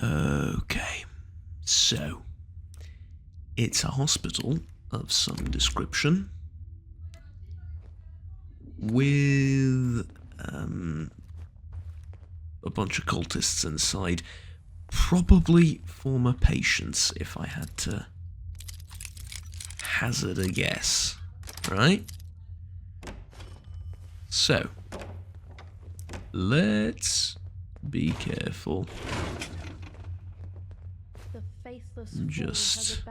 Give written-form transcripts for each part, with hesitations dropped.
Okay, so it's a hospital of some description with a bunch of cultists inside, probably former patients if I had to hazard a guess, right? So, let's be careful. Just...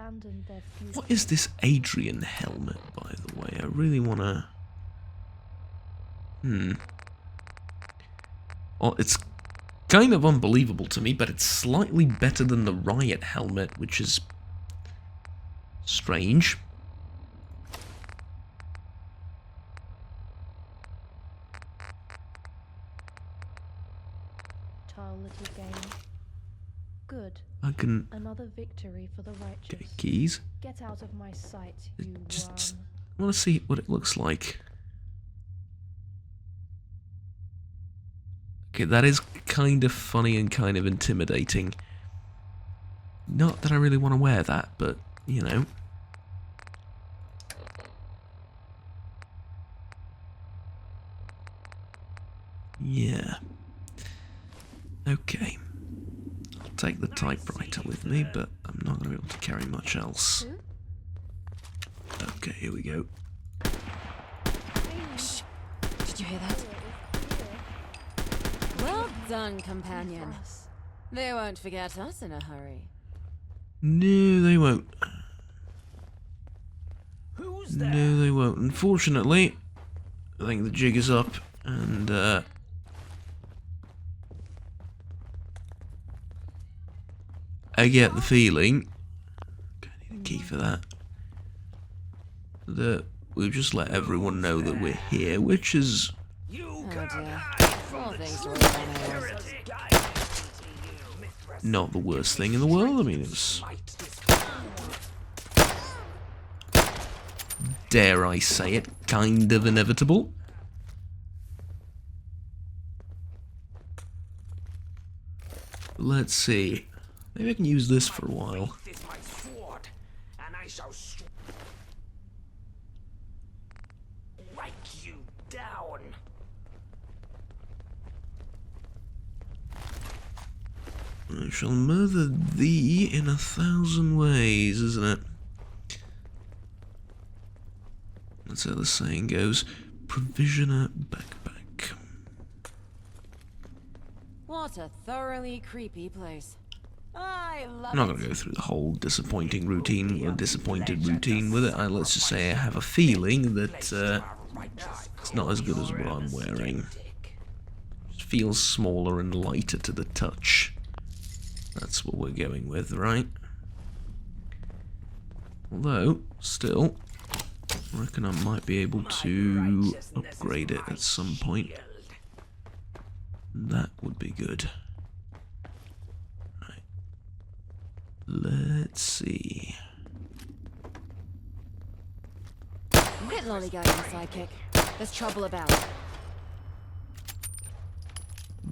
What is this Adrian helmet, by the way? I really wanna... Well, it's kind of unbelievable to me, but it's slightly better than the Riot helmet, which is... strange. Little game. Good. I can... Another victory for the righteous. Get keys. Get out of my sight, you just I want to see what it looks like. Okay, that is kind of funny and kind of intimidating. Not that I really want to wear that, but, you know. Yeah. Okay. I'll take the typewriter with me, but I'm not going to be able to carry much else. Okay, here we go. Shh. Did you hear that? Well done, companion. They won't forget us in a hurry. No, they won't. Who's there? No, they won't. Unfortunately, I think the jig is up, and I get the feeling, I need a key for that, that we've just let everyone know that we're here, which is Oh dear. All things are not the worst thing in the world. I mean, it's, dare I say it, kind of inevitable. Let's see. Maybe I can use this for a while. I shall murder thee in 1,000 ways, isn't it? That's how the saying goes. Provisioner backpack. What a thoroughly creepy place. I love I'm not going to go through the whole disappointing routine, or disappointed routine with it. Let's just say I have a feeling that it's not as good as what I'm wearing. It feels smaller and lighter to the touch. That's what we're going with, right? Although, still, I reckon I might be able to upgrade it at some point. That would be good. Right. Let's see. Quit lollygagging, sidekick. There's trouble about.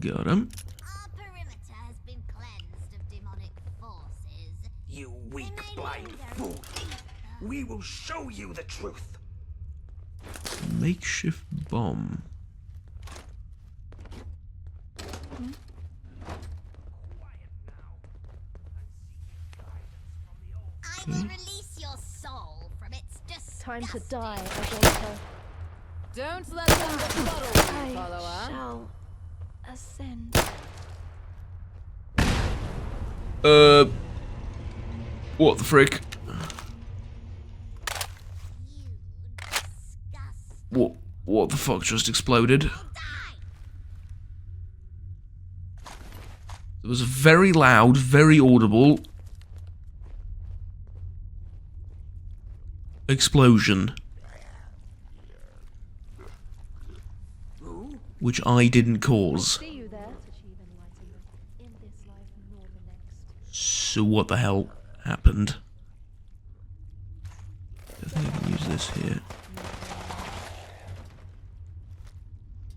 Got him. Our perimeter has been cleansed of demonic forces. You weak, blind fool. We will show you the truth. Makeshift bomb. I will release your soul from its Time to disgusting... die, Agolko. Don't let them befuddle you, I follower. shall ascend. What the frick? You disgust... What the fuck just exploded? Die! It was a very loud, very audible explosion. Which I didn't cause. See you there. Achieve enlightenment in this life nor the next. So what the hell happened? I think I can use this here.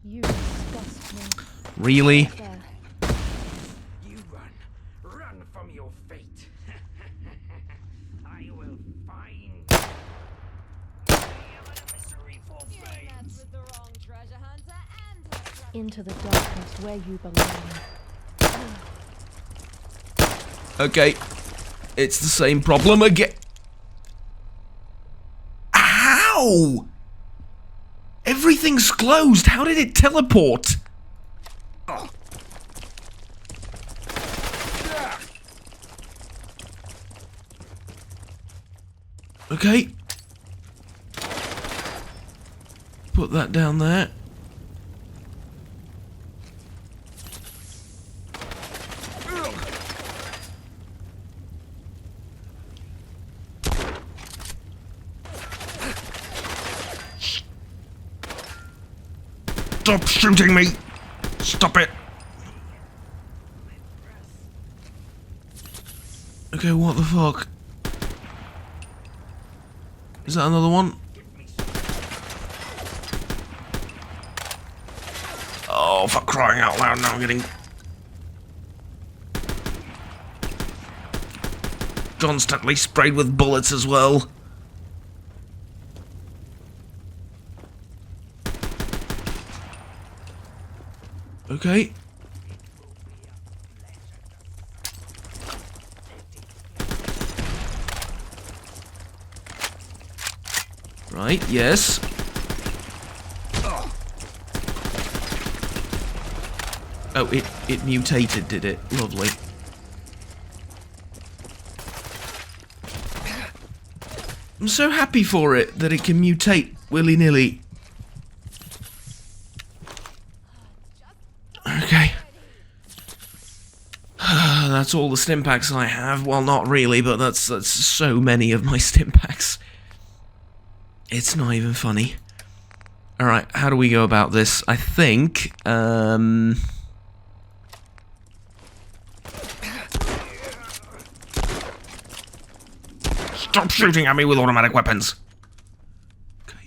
You disgust me. Really? There. You run into the darkness where you belong. Okay. It's the same problem again. How? Everything's closed. How did it teleport? Okay. Put that down there. Stop shooting me! Stop it! Okay, what the fuck? Is that another one? Oh, for crying out loud, now I'm getting constantly sprayed with bullets as well. Okay. Right, yes. Oh, it mutated, did it? Lovely. I'm so happy for it that it can mutate willy-nilly. Okay. That's all the stim packs I have. Well, not really, but that's so many of my stim packs. It's not even funny. Alright, how do we go about this? I think, Stop shooting at me with automatic weapons! Okay.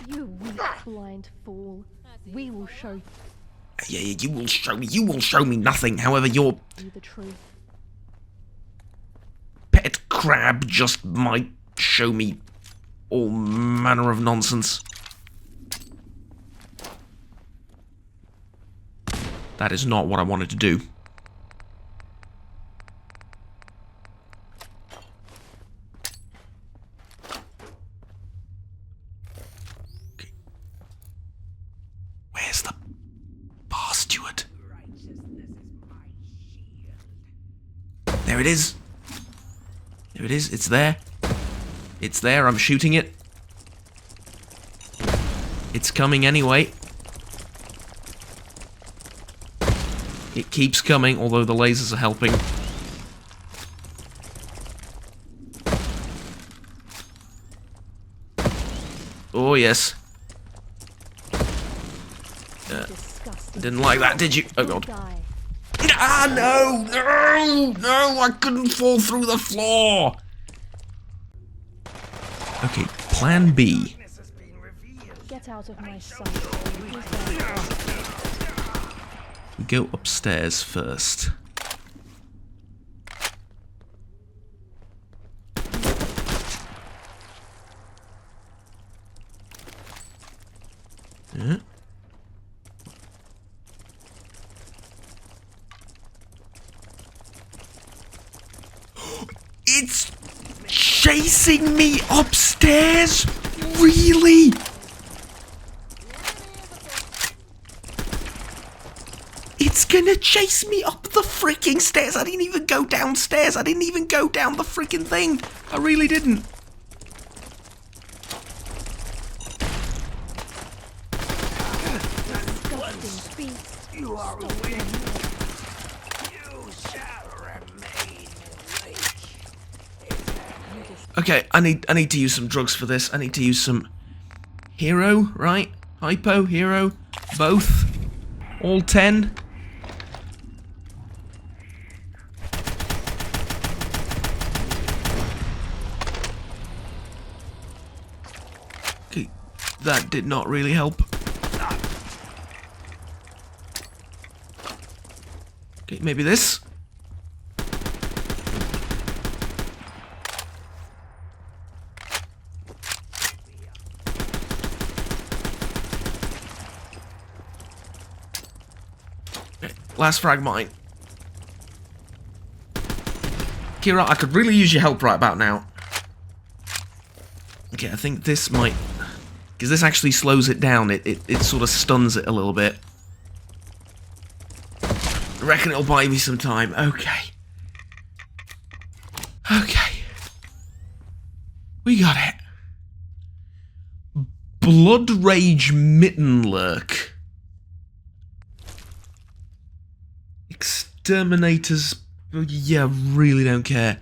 You weak, blind fool. We will show Yeah, you will show me nothing. However, your you the truth. pet crab just might show me all manner of nonsense. That is not what I wanted to do. Okay. Where's the bar steward? There it is. There it is. It's there. It's there. I'm shooting it. It's coming anyway. It keeps coming, although the lasers are helping. Oh, yes. Didn't like that, did you? Oh, God. Die. Ah, no! No! No! I couldn't fall through the floor! Okay, plan B. Get out of my sight. We go upstairs first. Yeah. It's chasing me upstairs? Really? It's gonna chase me up the freaking stairs. I didn't even go downstairs. I didn't even go down the freaking thing. I really didn't. Disgusting beast. You are weak. You shall remain weak. Okay, I need to use some drugs for this. I need to use some hero, right? Hypo, hero, both. All 10. Okay, that did not really help. Okay, maybe this. Last frag mine. Kira, I could really use your help right about now. Okay, I think this might... because this actually slows it down. It sort of stuns it a little bit. I reckon it'll buy me some time. Okay. Okay. We got it. Blood Rage Mittenlurk. Exterminators. Yeah, really don't care.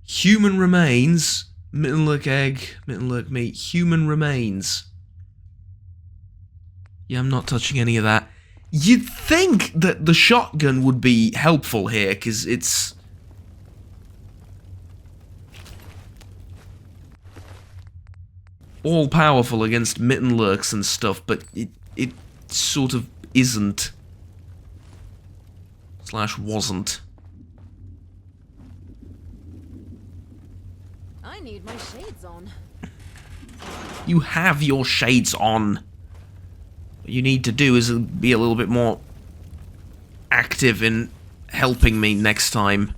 Human remains. Mittenlurk egg. Mittenlurk meat. Human remains. Yeah, I'm not touching any of that. You'd think that the shotgun would be helpful here, because it's... all-powerful against Mittenlurks and stuff, but it sort of isn't. / wasn't. I need my shades on. You have your shades on. What you need to do is be a little bit more active in helping me next time.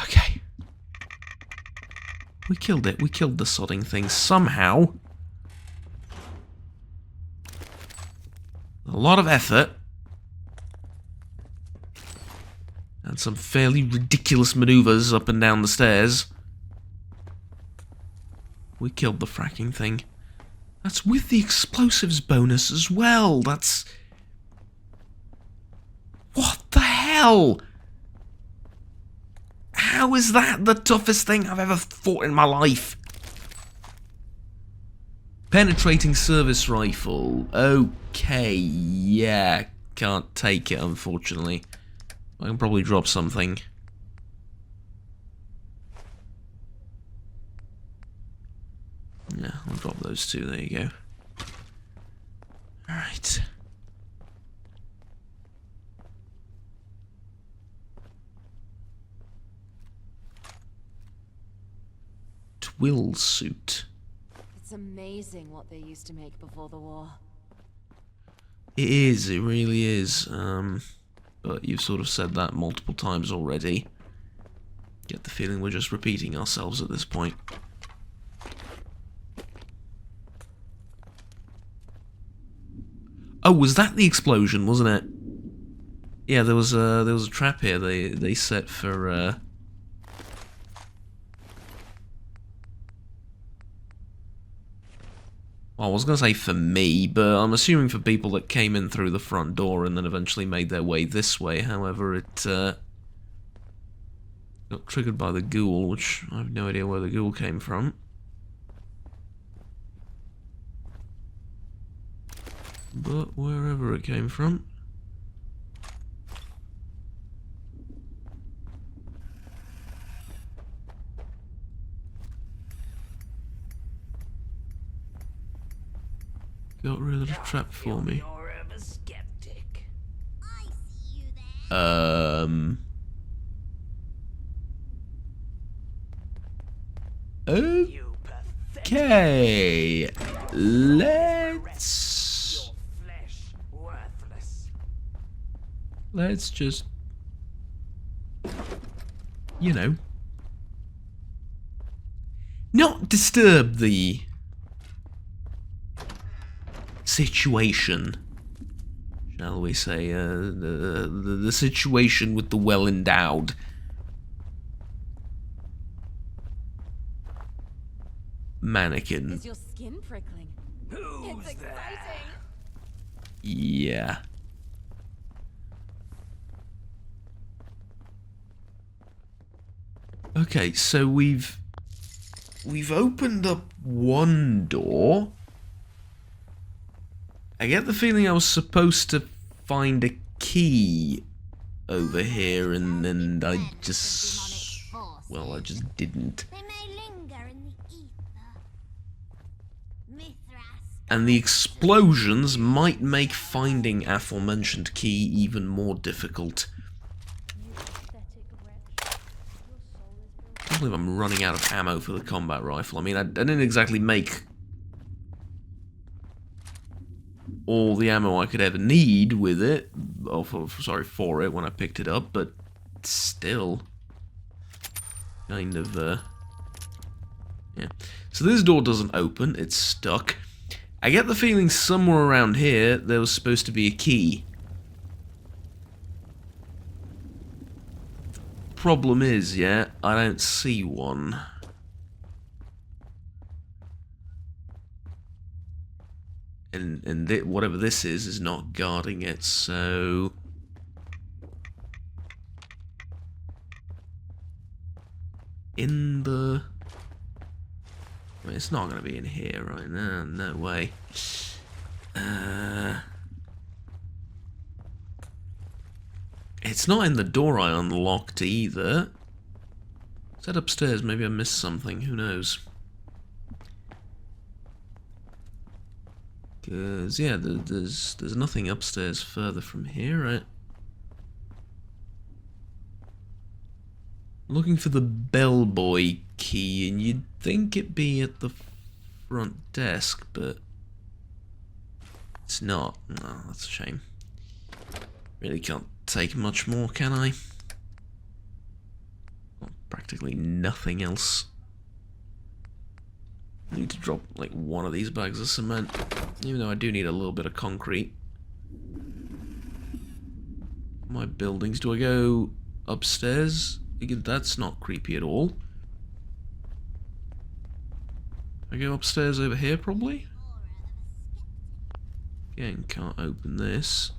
Okay. We killed it. We killed the sodding thing somehow. A lot of effort. And some fairly ridiculous maneuvers up and down the stairs. We killed the fracking thing. That's with the explosives bonus as well. That's... what the hell? How is that the toughest thing I've ever fought in my life? Penetrating service rifle. Okay, yeah. Can't take it, unfortunately. I can probably drop something. Yeah, I'll drop those two. There you go. Alright. Twill suit. It's amazing what they used to make before the war. It is, it really is. But you've sort of said that multiple times already. Get the feeling we're just repeating ourselves at this point. Oh, was that the explosion, wasn't it? Yeah, there was a trap here they set for well, I was going to say for me, but I'm assuming for people that came in through the front door and then eventually made their way this way. However, it got triggered by the ghoul, which I have no idea where the ghoul came from. But wherever it came from. Got rid of the trap for me. You're a skeptic. I see you there. You pathetic. Okay. Let's Your flesh worthless. let's just, you know, not disturb the situation, shall we say, the situation with the well-endowed. Mannequin. Is your skin prickling? Who's It's there? exciting. Yeah. Okay, so we've opened up one door. I get the feeling I was supposed to find a key over here, and then I just... well, I just didn't. They may linger in the ether. Mithras. And the explosions might make finding aforementioned key even more difficult. You pathetic wretch. Your soul is built I can't believe I'm running out of ammo for the combat rifle. I mean, I didn't exactly make all the ammo I could ever need with it, or for it when I picked it up, but still, kind of, yeah. So this door doesn't open, it's stuck. I get the feeling somewhere around here there was supposed to be a key. Problem is, yeah, I don't see one. And whatever this is not guarding it, so... In the... I mean, it's not going to be in here, right? No way. It's not in the door I unlocked either. Is that upstairs? Maybe I missed something, who knows? Because, yeah, there's nothing upstairs further from here, right? Looking for the bellboy key, and you'd think it'd be at the front desk, but it's not. No, that's a shame. Really can't take much more, can I? Well, practically nothing else. I need to drop like one of these bags of cement, even though I do need a little bit of concrete. My buildings, do I go upstairs? That's not creepy at all. I go upstairs over here probably? Again, can't open this.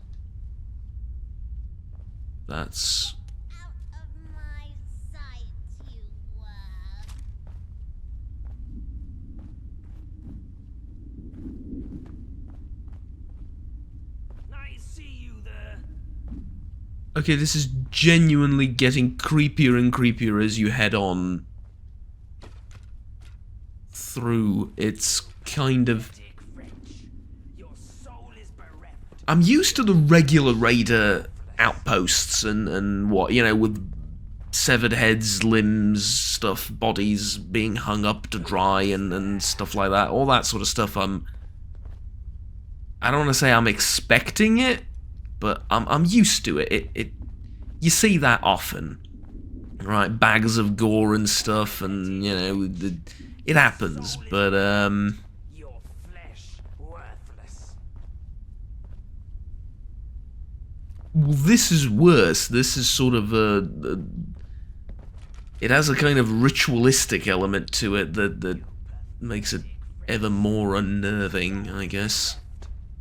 That's... Out of my sight, you worm. I see you there. Okay, this is genuinely getting creepier and creepier as you head on through. It's kind of... Your soul is bereft. I'm used to the regular raider outposts and what, you know, with severed heads, limbs, stuff, bodies being hung up to dry and stuff like that. All that sort of stuff. I don't want to say I'm expecting it, but I'm used to it. You see that often, right? Bags of gore and stuff, and you know, it happens. But Your flesh worthless. well, this is worse. This is sort of it has a kind of ritualistic element to it that makes it ever more unnerving, I guess.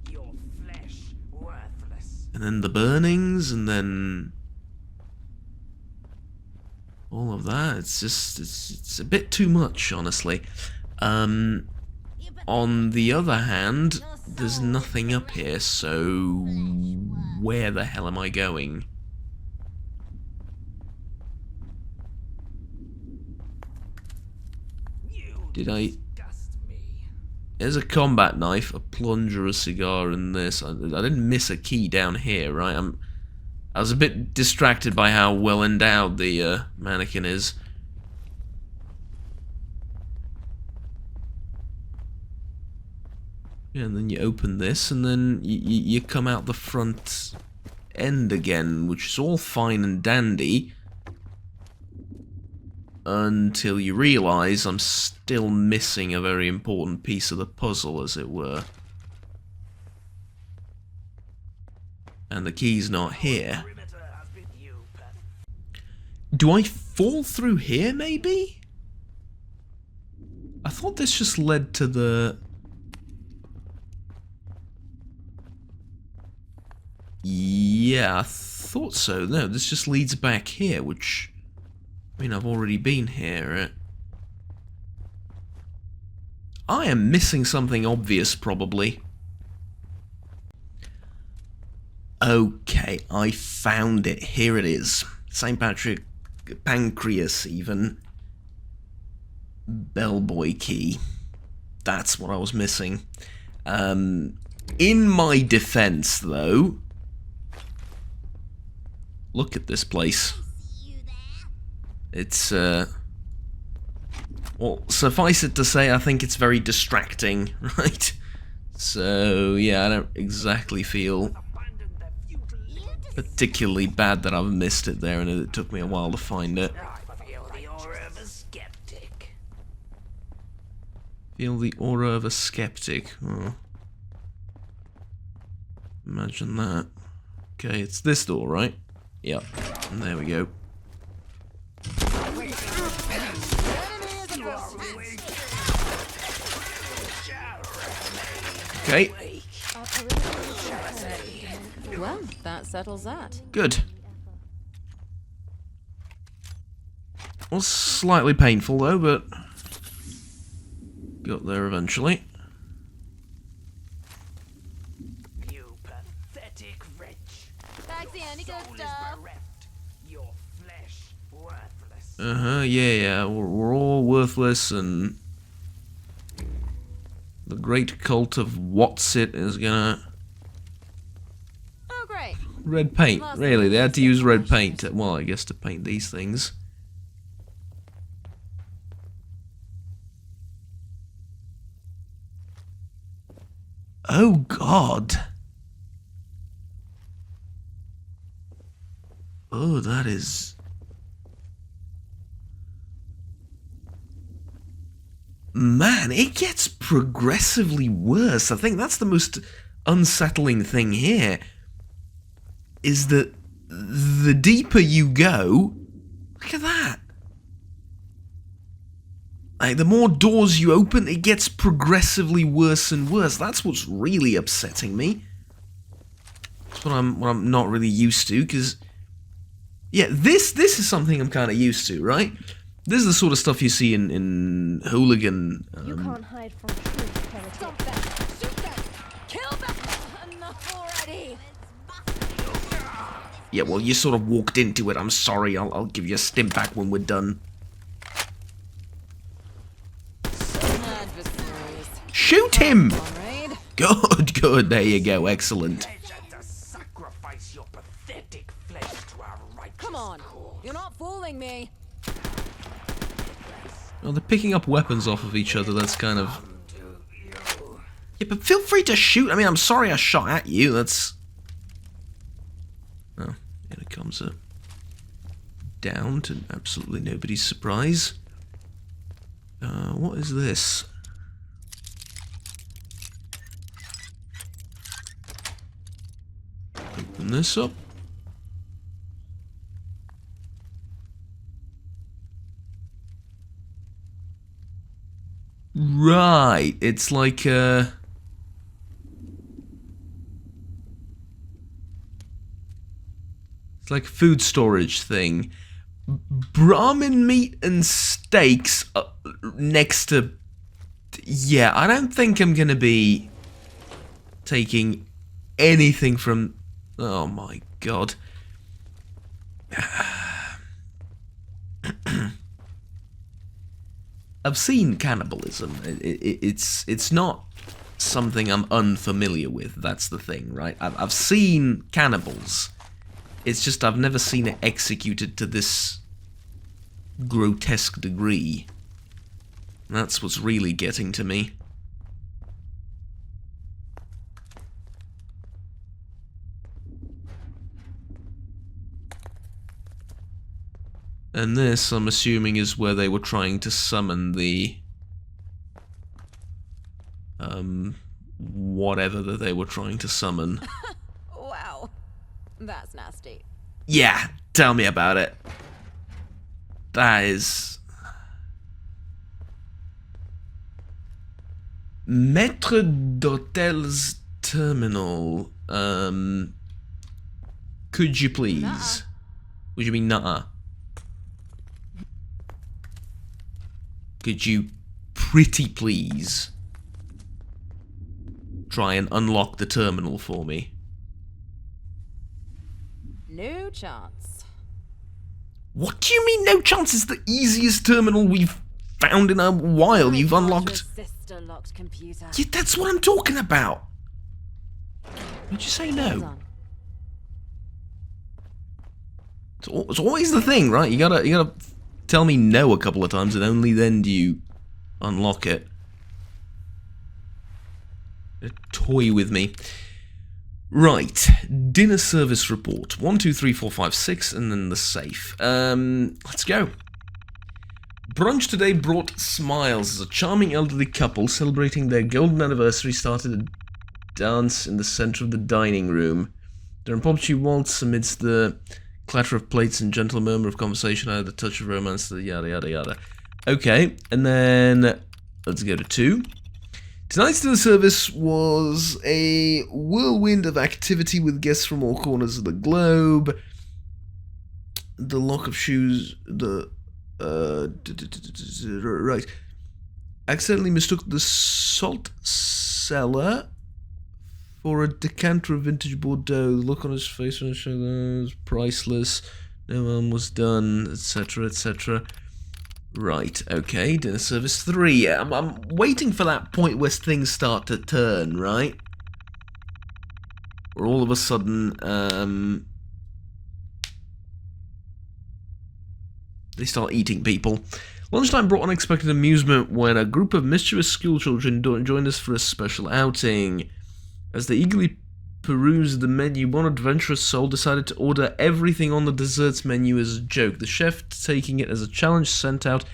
Your flesh worthless. And then the burnings, and then all of that. It's just, it's a bit too much, honestly. On the other hand, there's nothing up here, so where the hell am I going? You Did I... disgust me. There's a combat knife, a plunger, a cigar, and this. I didn't miss a key down here, right? I was a bit distracted by how well endowed the mannequin is. Yeah, and then you open this, and then you come out the front end again, which is all fine and dandy. Until you realise I'm still missing a very important piece of the puzzle, as it were. And the key's not here. Perimeter has been you, Pat. Do I fall through here, maybe? I thought this just led to the... Yeah, I thought so. No, this just leads back here, which... I mean, I've already been here. I am missing something obvious, probably. Okay, I found it. Here it is. St. Patrick Pancreas, even. Bellboy key. That's what I was missing. In my defense, though, look at this place. See you there? It's, well, suffice it to say, I think it's very distracting, right? So, yeah, I don't exactly feel Abandon the futile. particularly bad that I've missed it there and it took me a while to find it. I feel the aura of a skeptic. Feel the aura of a skeptic. Oh. Imagine that. Okay, it's this door, right? Yep. And there we go. Okay, Our perimeter is protected. Well, that settles that. good. Was slightly painful though, but got there eventually. You pathetic wretch. Back the any good Soul is stuff. bereft. Your flesh worthless. Yeah. We're all worthless, and the great cult of Whatsit is gonna Oh, great. red paint. Really, they had to use red paint. Well, I guess to paint these things. Oh God. Oh, that is. Man, it gets progressively worse. I think that's the most unsettling thing here. Is that the deeper you go, look at that. Like, the more doors you open, it gets progressively worse and worse. That's what's really upsetting me. That's what I'm not really used to, because yeah, this is something I'm kind of used to, right? This is the sort of stuff you see in Hooligan. You can't hide from truth, heretic. Stop that! Shoot that! Kill that! Enough already! Yeah, well, you sort of walked into it. I'm sorry. I'll give you a stim back when we're done. Adversaries. Shoot him! Comrade. Good. There you go. Excellent. Pleasure to sacrifice your pathetic flesh to our righteous Come on. cause. You're not fooling me. Well, they're picking up weapons off of each other. That's kind of. To you. Yeah, but feel free to shoot. I mean, I'm sorry I shot at you. That's. Oh, here it comes a down to absolutely nobody's surprise. What is this? Open this up. Right, it's like it's like a food storage thing. Brahmin meat and steaks next to. Yeah, I don't think I'm gonna be taking anything from. Oh my god. I've seen cannibalism. It's not something I'm unfamiliar with. That's the thing, right? I've seen cannibals. It's just I've never seen it executed to this grotesque degree. That's what's really getting to me. And this, I'm assuming, is where they were trying to summon the... whatever that they were trying to summon. Wow. That's nasty. Yeah, tell me about it. That is... Maître d'Hôtel's terminal. Could you please? Nuh-uh. Would you mean nuh-uh? Could you pretty please try and unlock the terminal for me? No chance. What do you mean no chance? It's the easiest terminal we've found in a while. You've unlocked... Your sister-locked computer. Yeah, that's what I'm talking about. Would you say Hold no? on. It's always the thing, right? You gotta tell me no a couple of times, and only then do you unlock it. toy with me. Right, dinner service report. 1, 2, 3, 4, 5, 6, and then the safe. Let's go. Brunch today brought smiles as a charming elderly couple celebrating their golden anniversary started a dance in the center of the dining room. Their impromptu waltz amidst the clatter of plates and gentle murmur of conversation added a touch of romance to the yada yada yada. Okay, and then let's go to 2. Tonight's dinner service was a whirlwind of activity with guests from all corners of the globe. The lock of shoes, right. Accidentally mistook the salt cellar for a decanter of vintage Bordeaux. The look on his face when I showed that was priceless. No one was done, etc., etc. Right, okay, dinner service 3. I'm waiting for that point where things start to turn, right? Where all of a sudden, they start eating people. Lunchtime brought unexpected amusement when a group of mischievous schoolchildren joined us for a special outing. As they eagerly perused the menu, one adventurous soul decided to order everything on the desserts menu as a joke. The chef, taking it as a challenge, sent out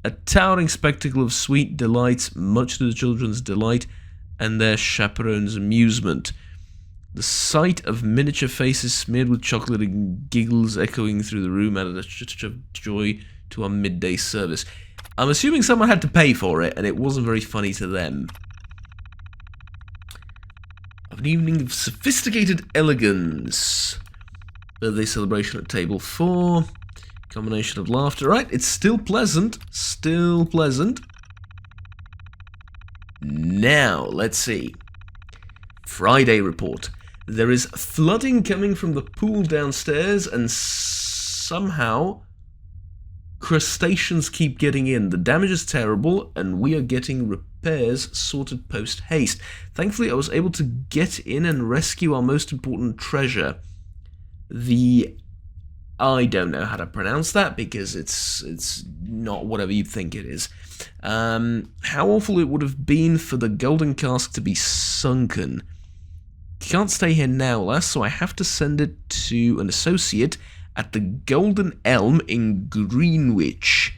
a towering spectacle of sweet delights, much to the children's delight and their chaperone's amusement. The sight of miniature faces smeared with chocolate and giggles echoing through the room added a touch of joy to our midday service. I'm assuming someone had to pay for it, and it wasn't very funny to them. An evening of sophisticated elegance. Birthday celebration at table 4. Combination of laughter. Right, it's still pleasant. Still pleasant. Now, let's see. Friday report. There is flooding coming from the pool downstairs, and somehow crustaceans keep getting in. The damage is terrible, and we are getting repairs sorted post-haste. Thankfully, I was able to get in and rescue our most important treasure. I don't know how to pronounce that because it's not whatever you think it is. How awful it would have been for the golden cask to be sunken. Can't stay here now, lass, so I have to send it to an associate at the Golden Elm in Greenwich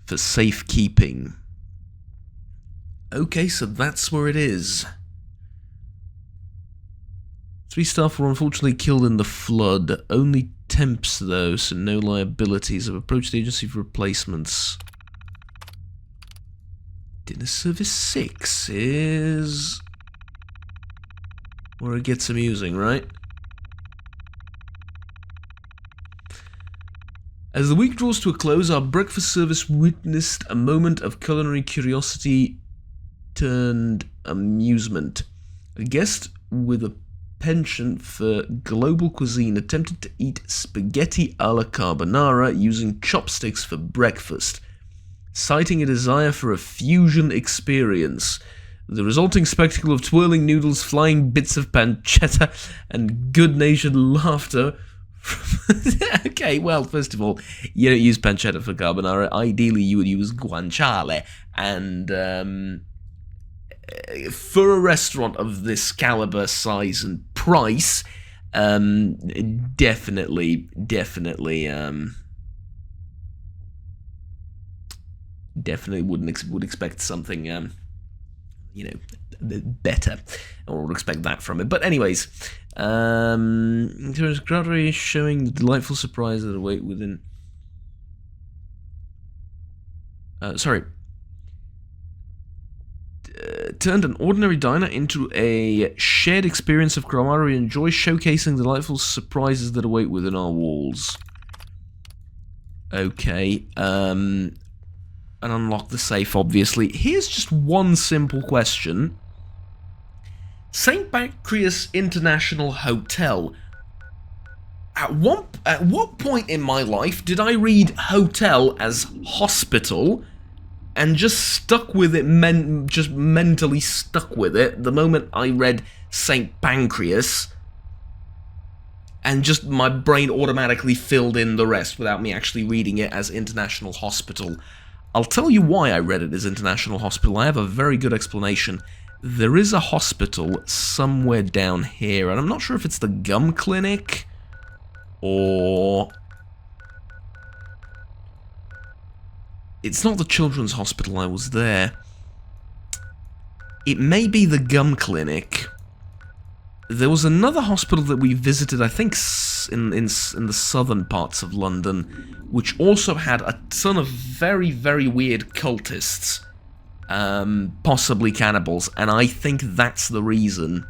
for safekeeping. Okay, so that's where it is. 3 staff were unfortunately killed in the flood. Only temps, though, so no liabilities. I've approached the agency for replacements. Dinner service 6 is where it gets amusing, right? As the week draws to a close, our breakfast service witnessed a moment of culinary curiosity turned amusement. A guest with a penchant for global cuisine attempted to eat spaghetti alla carbonara using chopsticks for breakfast, citing a desire for a fusion experience. The resulting spectacle of twirling noodles, flying bits of pancetta, and good-natured laughter. Okay, well, first of all, you don't use pancetta for carbonara. Ideally, you would use guanciale. And for a restaurant of this caliber, size, and price, definitely would expect something, better, or would expect that from it. But anyways, there's gradually showing the delightful surprise that await within. Turned an ordinary diner into a shared experience of camaraderie and joy, showcasing the delightful surprises that await within our walls. Okay, and unlock the safe, obviously. Here's just one simple question. St. Pancras International Hotel. At what point in my life did I read hotel as hospital and just stuck with it, just mentally stuck with it the moment I read St. Pancras, and just my brain automatically filled in the rest without me actually reading it as International Hospital? I'll tell you why I read it as International Hospital. I have a very good explanation. There is a hospital somewhere down here, and I'm not sure if it's the Gum Clinic or... It's not the Children's Hospital, I was there. It may be the Gum Clinic. There was another hospital that we visited, I think, in the southern parts of London, which also had a ton of very, very weird cultists. Possibly cannibals, and I think that's the reason.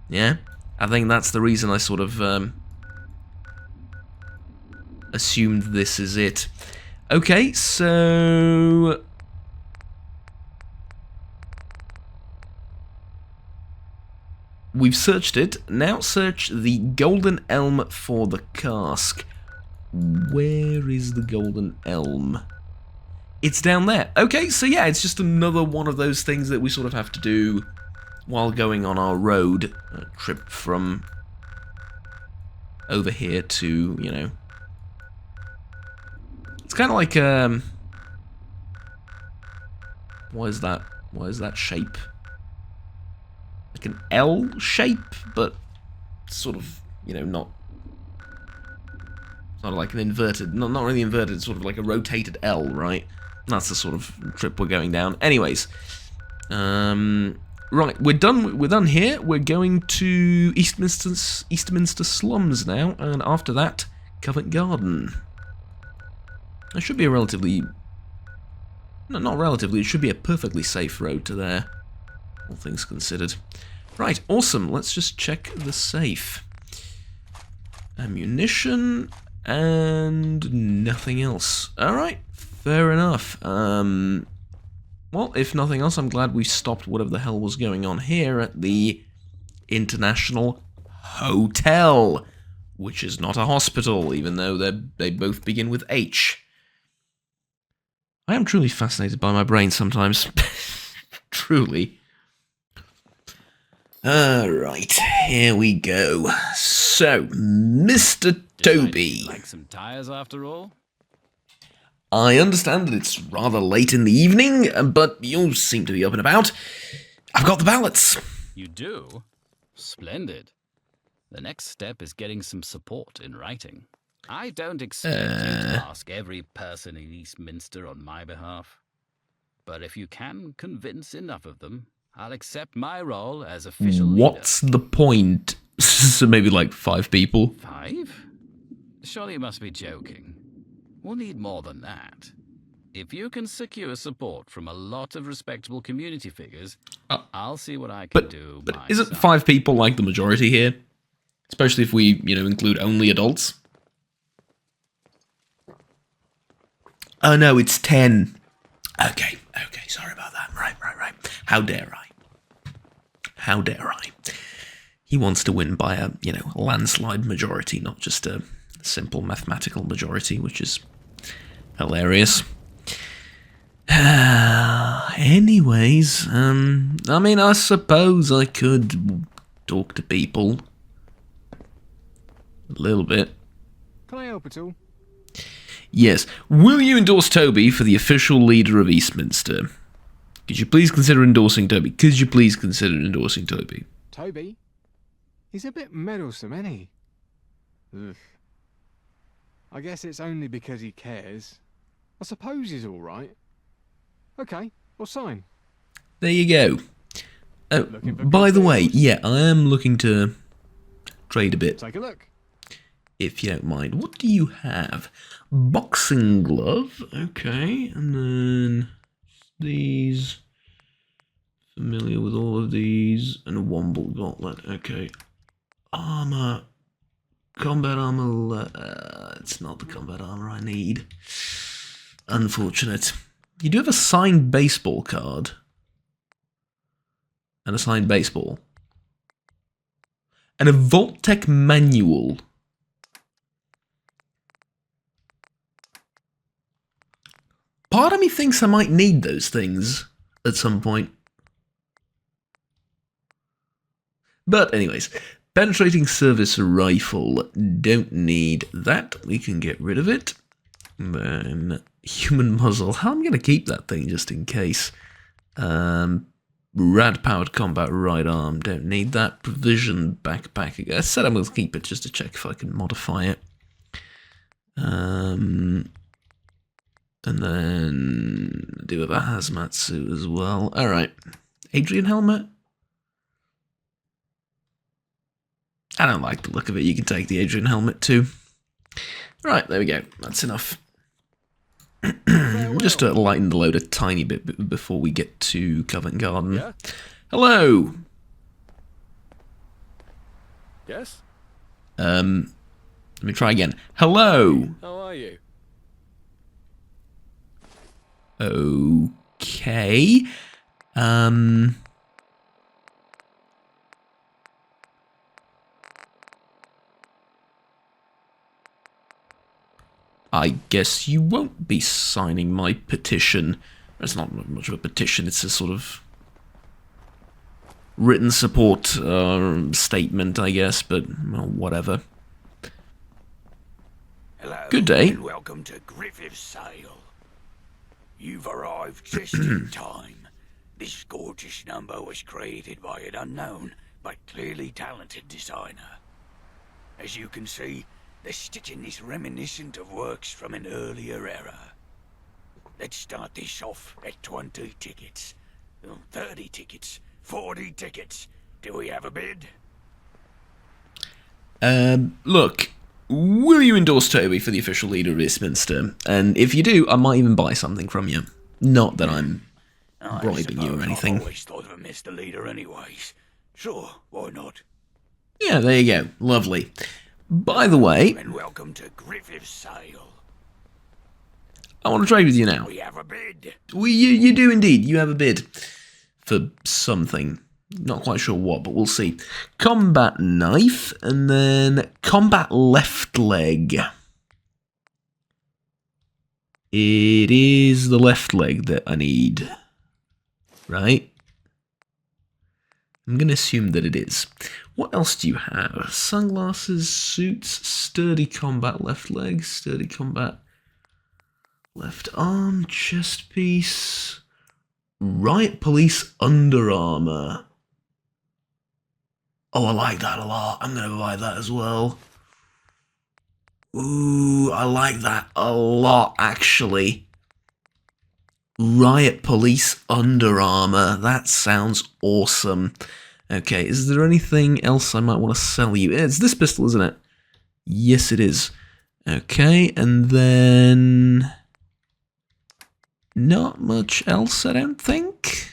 Yeah? I think that's the reason I sort of, assumed this is it. Okay, so... We've searched it. Now search the Golden Elm for the cask. Where is the Golden Elm? It's down there. Okay, so yeah, it's just another one of those things that we sort of have to do while going on our road trip from over here to, you know... It's kind of like, what is that? What is that shape? Like an L shape, but sort of, you know, not like an inverted, not really inverted, sort of like a rotated L, right? That's the sort of trip we're going down. Anyways, right, we're done here. We're going to Eastminster Slums now, and after that, Covent Garden. That should be a relatively, no, not relatively, it should be a perfectly safe road to there, all things considered. Right, awesome, let's just check the safe. Ammunition, and nothing else. Alright, fair enough. Well, if nothing else, I'm glad we stopped whatever the hell was going on here at the International Hotel, which is not a hospital, even though they both begin with H. I am truly fascinated by my brain sometimes. Truly. Alright, here we go. So, Mr. Toby. Like some tires after all? I understand that it's rather late in the evening, but you seem to be up and about. I've got the ballots. You do? Splendid. The next step is getting some support in writing. I don't expect you to ask every person in Eastminster on my behalf. But if you can convince enough of them, I'll accept my role as official What's the point? So maybe like 5 people? 5? Surely you must be joking. We'll need more than that. If you can secure support from a lot of respectable community figures, I'll see what I can do. But isn't 5 people like the majority here? Especially if we, you know, include only adults? Oh no, it's 10. Okay, sorry about that. Right. How dare I? How dare I? He wants to win by a, you know, landslide majority, not just a simple mathematical majority, which is hilarious. Anyways, I mean, I suppose I could talk to people. A little bit. Can I help at all? Yes. Will you endorse Toby for the official leader of Eastminster? Could you please consider endorsing Toby? Could you please consider endorsing Toby? Toby? He's a bit meddlesome, ain't he? Ugh. I guess it's only because he cares. I suppose he's all right. Okay, I'll sign. There you go. Oh, by the way, yeah, I am looking to trade a bit. Take a look. If you don't mind. What do you have? Boxing glove. Okay, and then these. Familiar with all of these. And a Womble gauntlet. Okay. Armor. Combat armor. It's not the combat armor I need. Unfortunate. You do have a signed baseball card. And a signed baseball. And a Vault-Tec manual. Part of me thinks I might need those things at some point. But anyways, penetrating service rifle. Don't need that. We can get rid of it. Then human muzzle. How am I going to keep that thing just in case? Rad powered combat right arm. Don't need that. Provision backpack. I said I'm going to keep it just to check if I can modify it. And then do have a hazmat suit as well. Alright. Adrian helmet? I don't like the look of it. You can take the Adrian helmet too. Right, there we go. That's enough. Just to lighten the load a tiny bit before we get to Covent Garden. Yeah? Hello! Yes? Let me try again. Hello! How are you? Okay. I guess you won't be signing my petition. It's not much of a petition, it's a sort of written support statement, I guess, but well, whatever. Hello, Good day. and welcome to Griffith's Sale. You've arrived just in time. This gorgeous number was created by an unknown but clearly talented designer. As you can see, the stitching is reminiscent of works from an earlier era. Let's start this off at 20 tickets, 30 tickets, 40 tickets. Do we have a bid? Look, will you endorse Toby for the official leader of Eastminster? And if you do, I might even buy something from you. Not that I'm bribing you or anything. I've always thought of him as the leader anyways. Sure, why not? Yeah, there you go. Lovely. By the way, And welcome to Griffith's Sale. I want to trade with you now. We have a bid. You do indeed. You have a bid for something. Not quite sure what, but we'll see. Combat knife, and then combat left leg. It is the left leg that I need. Right? I'm going to assume that it is. What else do you have? Sunglasses, suits, sturdy combat left leg, sturdy combat left arm, chest piece, riot police under armor. Oh, I like that a lot. I'm going to buy that as well. Ooh, I like that a lot, actually. Riot police under armor. That sounds awesome. Okay, is there anything else I might want to sell you? It's this pistol, isn't it? Yes, it is. Okay, and then... not much else, I don't think.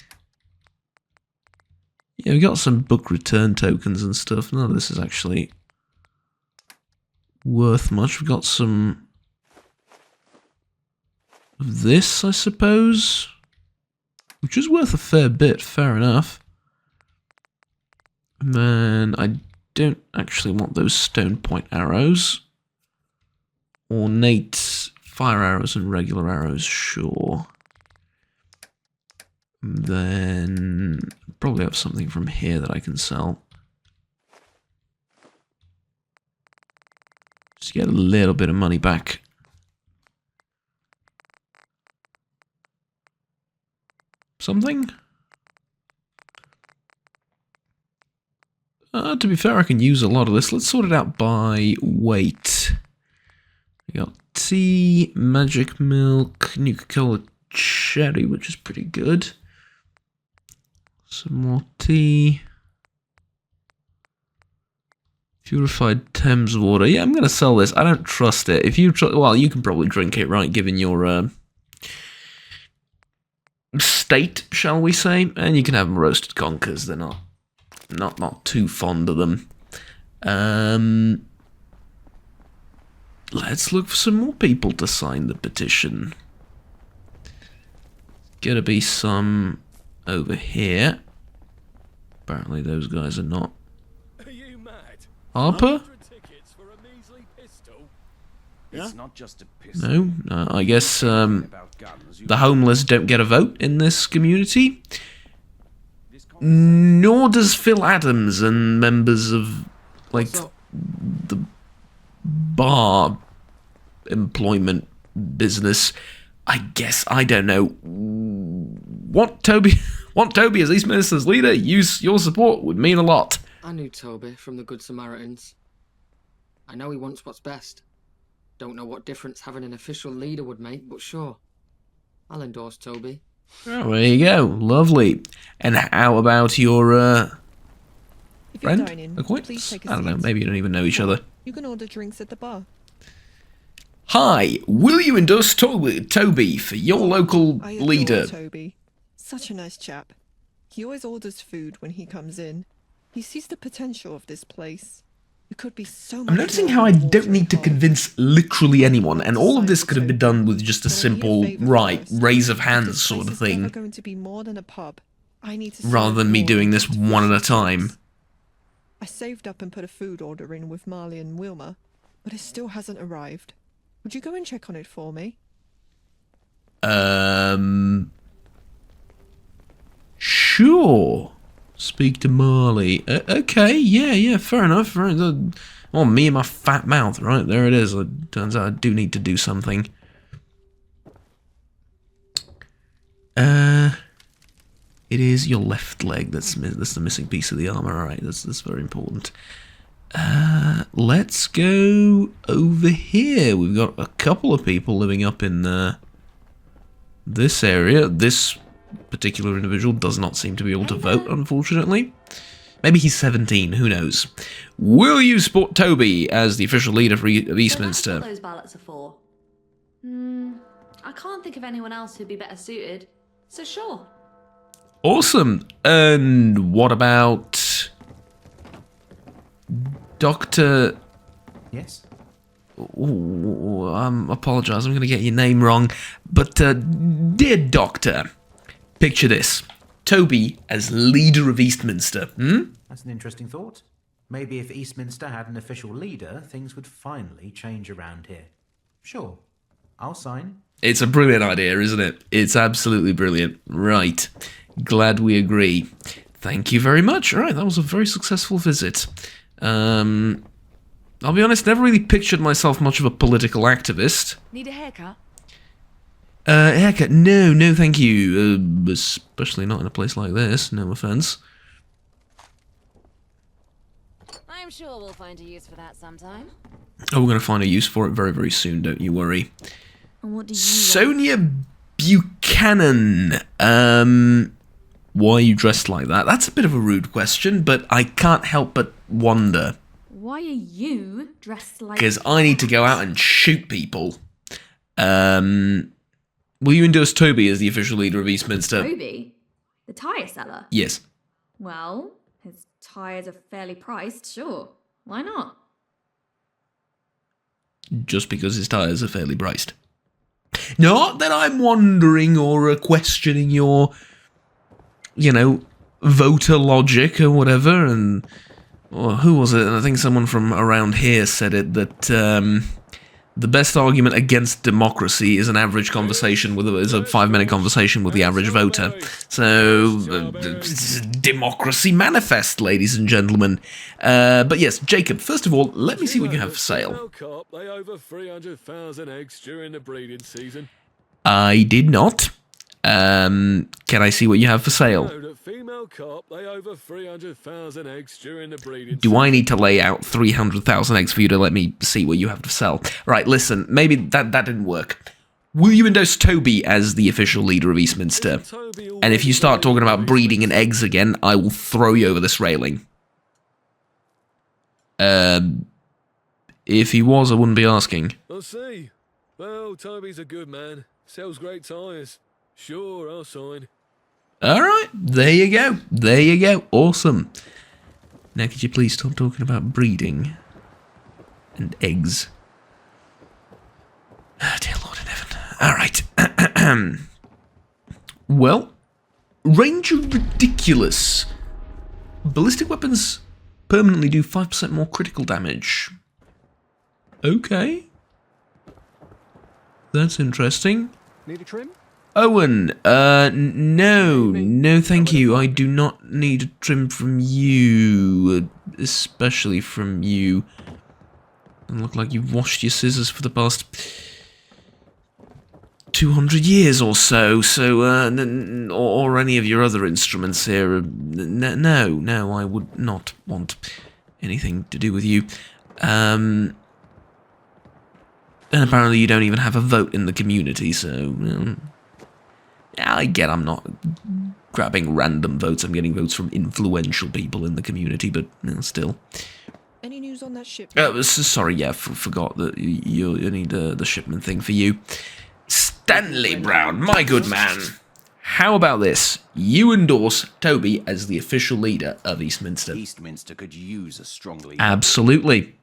Yeah, we got some book return tokens and stuff. None of this is actually worth much. We've got some of this, I suppose, which is worth a fair bit, fair enough. And then I don't actually want those stone point arrows. Ornate fire arrows and regular arrows, sure. And then probably have something from here that I can sell. Just get a little bit of money back. Something? To be fair, I can use a lot of this. Let's sort it out by weight. We got tea, magic milk, Nuka-Cola cherry, which is pretty good. Some more tea. Purified Thames water. Yeah, I'm going to sell this. I don't trust it. If you well, you can probably drink it, right, given your state, shall we say. And you can have them roasted conkers. They're not too fond of them. Let's look for some more people to sign the petition. Gotta be some over here. Apparently those guys are not. Are you mad? Harper? 100 tickets for a measly pistol. It's not just a pistol. No, I guess the homeless don't get a vote in this community. Nor does Phil Adams and members of, like, the bar employment business. I guess, I don't know. Want Toby as East Minister's leader? Your support would mean a lot. I knew Toby from the Good Samaritans. I know he wants what's best. Don't know what difference having an official leader would make, but sure. I'll endorse Toby. Oh, there you go. Lovely. And how about your, friend? Acquaintance? I don't know, maybe you don't even know each other. You can order drinks at the bar. Hi, will you endorse Toby for your local I adore leader? Toby. Such a nice chap. He always orders food when he comes in. He sees the potential of this place. It could be so much. I'm noticing more how I than don't need to watering convince literally anyone, and all of this could have been done with just a simple, right, raise of hands sort of thing, going to be more than a pub. I need to rather than me doing this one at a time. I saved up and put a food order in with Marley and Wilma, but it still hasn't arrived. Would you go and check on it for me? Sure. Speak to Marley. Okay, yeah, fair enough. Right. Oh, me and my fat mouth, right? There it is. It turns out I do need to do something. It is your left leg that's the missing piece of the armor. All right, that's very important. Let's go over here. We've got a couple of people living up in this area. This particular individual does not seem to be able to vote, unfortunately. Maybe he's 17, who knows. Will you support Toby as the official leader of Eastminster? So that's what those ballots are for. I can't think of anyone else who'd be better suited, so sure. Awesome. And what about Dr. Yes? Apologise, I'm going to get your name wrong. But, dear Doctor, picture this. Toby as leader of Eastminster, That's an interesting thought. Maybe if Eastminster had an official leader, things would finally change around here. Sure, I'll sign. It's a brilliant idea, isn't it? It's absolutely brilliant. Right. Glad we agree. Thank you very much. All right, that was a very successful visit. I'll be honest, never really pictured myself much of a political activist. Need a haircut? Haircut? No, thank you. Especially not in a place like this, no offense. I'm sure we'll find a use for that sometime. Oh, we're going to find a use for it very, very soon, don't you worry. And what do you Sonia Buchanan. Why are you dressed like that? That's a bit of a rude question, but I can't help but wonder. Why are you dressed like... Because I need to go out and shoot people. Will you endorse Toby as the official leader of Eastminster? Toby? The tyre seller? Yes. Well, his tyres are fairly priced, sure. Why not? Just because his tyres are fairly priced. Not that I'm wondering or questioning your, voter logic or whatever, and... Or who was it? And I think someone from around here said it, that the best argument against democracy is an average conversation is a 5-minute conversation with the average voter. So, democracy manifest, ladies and gentlemen. But yes, Jacob, first of all, let me see what you have for sale. Lay over 300,000 eggs during the breeding season. I did not. Can I see what you have for sale? Female carp lay over 300,000 eggs during the breeding Do I need to lay out 300,000 eggs for you to let me see what you have to sell? Right, listen, maybe that didn't work. Will you endorse Toby as the official leader of Eastminster? And if you start talking about breeding and eggs again, I will throw you over this railing. If he was, I wouldn't be asking. I'll see. Well, Toby's a good man. Sells great tyres. Sure, I'll sign. Alright, there you go. There you go. Awesome. Now could you please stop talking about breeding and eggs? Oh, dear Lord in heaven. Alright. Well, range of ridiculous. Ballistic weapons permanently do 5% more critical damage. Okay. That's interesting. Need a trim? Owen, no, thank you. I do not need a trim from you, especially from you. Doesn't look like you've washed your scissors for the past 200 years or so, or any of your other instruments here. No, I would not want anything to do with you. And apparently you don't even have a vote in the community, so... yeah, I get I'm not grabbing random votes, I'm getting votes from influential people in the community, but still. Any news on that ship? Sorry, yeah, forgot that you need the shipment thing for you. Stanley Brown, my good man. How about this? You endorse Toby as the official leader of Eastminster. Eastminster could use a strong leader. Absolutely.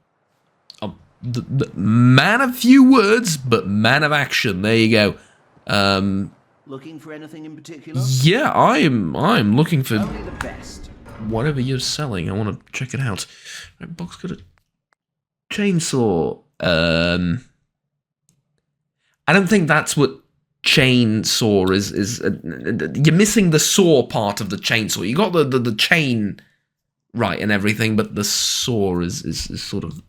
The man of few words, but man of action. There you go. Looking for anything in particular? Yeah, I'm looking for only the best. Whatever you're selling. I want to check it out. Right, box got a chainsaw. I don't think that's what chainsaw is. You're missing the saw part of the chainsaw. You got the chain right and everything, but the saw is sort of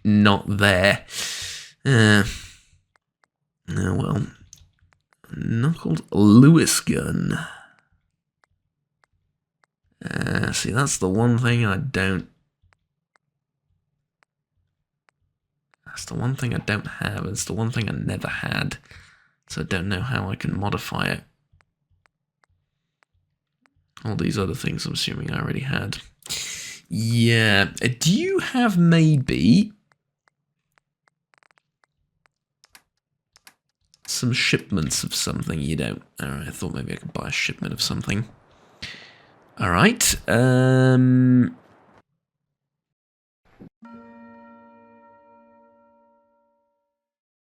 not there. Oh well. Knuckled Lewis gun. See, that's the one thing I don't... That's the one thing I don't have. It's the one thing I never had. So I don't know how I can modify it. All these other things I'm assuming I already had. Yeah. Do you have maybe... some shipments of something? You don't. Alright, I thought maybe I could buy a shipment of something. Alright,